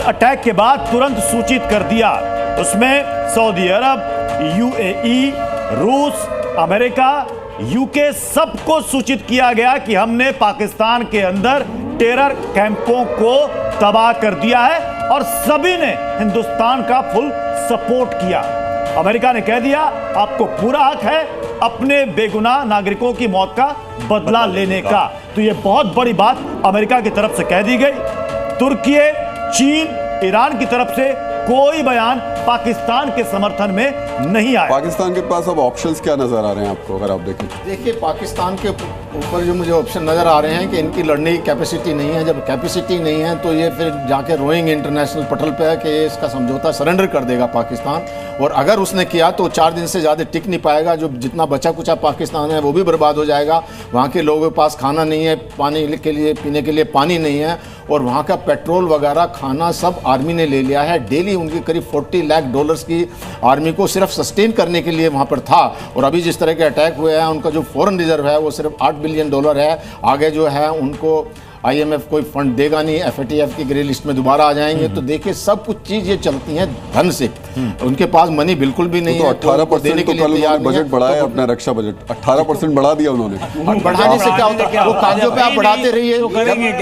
Attack के बाद तुरंत सूचित कर दिया। उसमें सऊदी अरब, यूएई, रूस, अमेरिका, यूके सबको सूचित किया गया कि हमने पाकिस्तान के अंदर टेरर कैंपों को तबाह कर दिया है और सभी ने हिंदुस्तान का फुल सपोर्ट किया। अमेरिका ne कह दिया आपको पूरा हक है अपने बेगुनाह नागरिकों की मौत का बदला लेने का। तो यह बहुत बड़ी बात अमेरिका की तरफ से कह दी गई। तुर्की, चीन, ईरान की तरफ से कोई बयान पाकिस्तान के समर्थन में नहीं आया। पाकिस्तान के पास अब ऑप्शंस क्या नजर आ रहे हैं आपको, अगर आप देखें? देखिए, पाकिस्तान के ऊपर जो मुझे ऑप्शन नज़र आ रहे हैं कि इनकी लड़ने की कैपेसिटी नहीं है। जब कैपेसिटी नहीं है तो ये फिर जाके रोइंग इंटरनेशनल पटल पे है कि इसका समझौता सरेंडर कर देगा पाकिस्तान, और अगर उसने किया तो 4 दिन से ज़्यादा टिक नहीं पाएगा। जो जितना बचा कुचा पाकिस्तान है वो भी बर्बाद हो जाएगा। वहाँ के लोगों के पास खाना नहीं है, पानी के लिए पीने के लिए पानी नहीं है, और वहाँ का पेट्रोल वगैरह खाना सब आर्मी ने ले लिया है। डेली उनकी करीब 40 लाख डॉलर्स की आर्मी को सिर्फ सस्टेन करने के लिए वहाँ पर था, और अभी जिस तरह के अटैक हुए हैं उनका जो फॉरेन रिजर्व है वो सिर्फ $8 बिलियन है। आगे जो है उनको IMF कोई फंड देगा नहीं, FATF की ग्रे लिस्ट में दोबारा आ जाएंगे। तो देखिए, सब कुछ चीज ये चलती हैं धन से, उनके पास मनी बिल्कुल भी नहीं तो है। 18% तो कल उन्होंने बजट बढ़ाया, अपना रक्षा बजट 18% बढ़ा दिया उन्होंने। बढ़ाने से क्या होता है? वो कागजों पे आप बढ़ाते रहिए,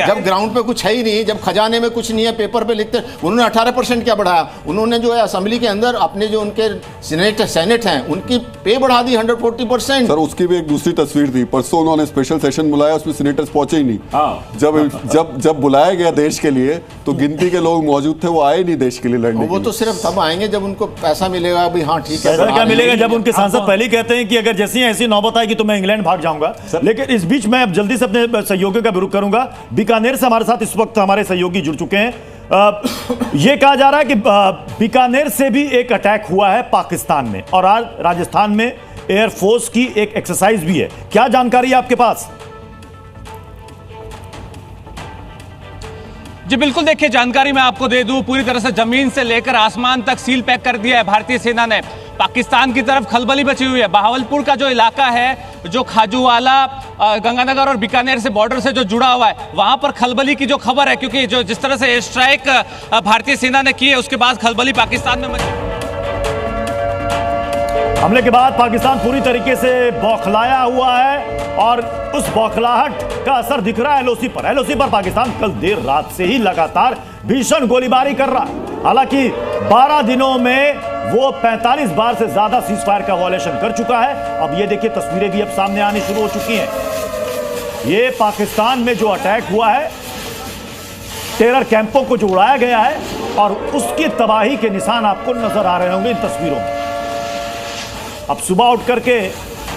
जब ग्राउंड पे कुछ है ही नहीं, जब खजाने में कुछ नहीं है, पेपर पे लिखते। उन्होंने 18% क्या बढ़ाया? उन्होंने जो है असेंबली के अंदर अपने जो उनके सेनेट हैं उनकी पे बढ़ा दी 140%। सर, उसकी भी एक दूसरी तस्वीर थी। परसों उन्होंने स्पेशल सेशन बुलाया, उसमें सीनेटर्स पहुंचे ही नहीं। जब बुलाया गया देश के लिए तो गिनती के लोग मौजूद थे, वो आए नहीं देश के लिए लड़ने। वो तो सिर्फ तब आएंगे जब उनको पैसा मिलेगा। अभी हाँ ठीक है, क्या मिलेगा? जब उनके सांसद पहले कहते हैं कि अगर जैसी ऐसी नौबत आएगी तो मैं इंग्लैंड भाग जाऊंगा। लेकिन इस बीच मैं अब जल्दी से अपने सहयोगियों का भी रुख करूंगा। बीकानेर से हमारे साथ इस वक्त हमारे सहयोगी जुड़ चुके हैं। यह कहा जा रहा है कि बीकानेर से भी एक अटैक हुआ है पाकिस्तान में, और आज राजस्थान में एयरफोर्स की एक एक्सरसाइज भी है। क्या जानकारी है आपके पास? जी बिल्कुल, देखिए जानकारी मैं आपको दे दूं, पूरी तरह से जमीन से लेकर आसमान तक सील पैक कर दिया है भारतीय सेना ने। पाकिस्तान की तरफ खलबली मची हुई है। बहावलपुर का जो इलाका है, जो खाजूवाला, गंगानगर और बीकानेर से बॉर्डर से जो जुड़ा हुआ है, वहां पर खलबली की जो खबर है, क्योंकि जो जिस तरह से एयर स्ट्राइक भारतीय सेना ने की है उसके बाद खलबली पाकिस्तान में मची। हमले के बाद पाकिस्तान पूरी तरीके से बौखलाया हुआ है, और उस बौखलाहट का असर दिख रहा है एलओसी पर। एलओसी पर पाकिस्तान कल देर रात से ही लगातार भीषण गोलीबारी कर रहा है। हालांकि 12 दिनों में वो 45 बार से ज्यादा सीज फायर का वॉयलेशन कर चुका है। अब ये देखिए, तस्वीरें भी अब सामने आनी शुरू हो चुकी हैं। ये पाकिस्तान में जो अटैक हुआ है, टेरर कैंपों को जो उड़ाया गया है, और उसकी तबाही के निशान आपको नजर आ रहे होंगे इन तस्वीरों में। अब सुबह उठ करके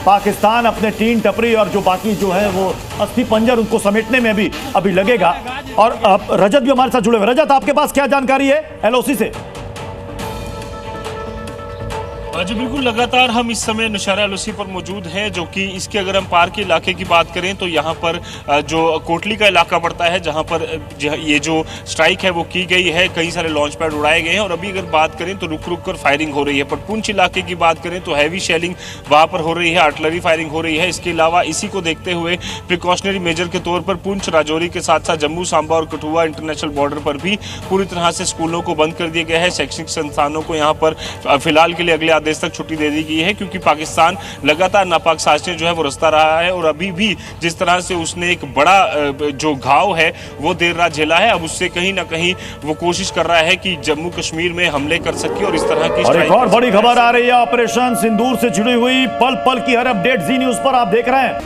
पाकिस्तान अपने टीन टपरी और जो बाकी जो है वो अस्थि पंजर, उनको समेटने में भी अभी लगेगा। और रजत भी हमारे साथ जुड़े हुए। रजत, आपके पास क्या जानकारी है एलओसी से? जी बिल्कुल, लगातार हम इस समय नौशहरा एलओसी पर मौजूद हैं, जो कि इसके अगर हम पार के इलाके की बात करें तो यहाँ पर जो कोटली का इलाका पड़ता है, जहाँ पर ये जो स्ट्राइक है वो की गई है। कई सारे लॉन्च पैड उड़ाए गए हैं, और अभी अगर बात करें तो रुक रुक कर फायरिंग हो रही है। पर पुंछ इलाके की बात करें तो हैवी शेलिंग वहाँ पर हो रही है, आर्टिलरी फायरिंग हो रही है। इसके अलावा इसी को देखते हुए प्रिकॉशनरी मेजर के तौर पर पुंछ, राजौरी के साथ साथ जम्मू, सांबा और कठुआ इंटरनेशनल बॉर्डर पर भी पूरी तरह से स्कूलों को बंद कर दिया गया है। शैक्षणिक संस्थानों को यहाँ पर फिलहाल के लिए अगले आदेश तक छुट्टी दे दी गई है, क्योंकि पाकिस्तान लगातार नापाक साजिशें जो है वो रचता रहा है, और अभी भी जिस तरह से उसने एक बड़ा जो घाव है वो देर रात झेला है, अब उससे कहीं ना कहीं वो कोशिश कर रहा है कि जम्मू कश्मीर में हमले कर सके और इस तरह की। और एक और बड़ी खबर आ रही है ऑपरेशन सिंदूर से जुड़ी हुई। पल पल की हर अपडेट जी न्यूज पर आप देख रहे हैं।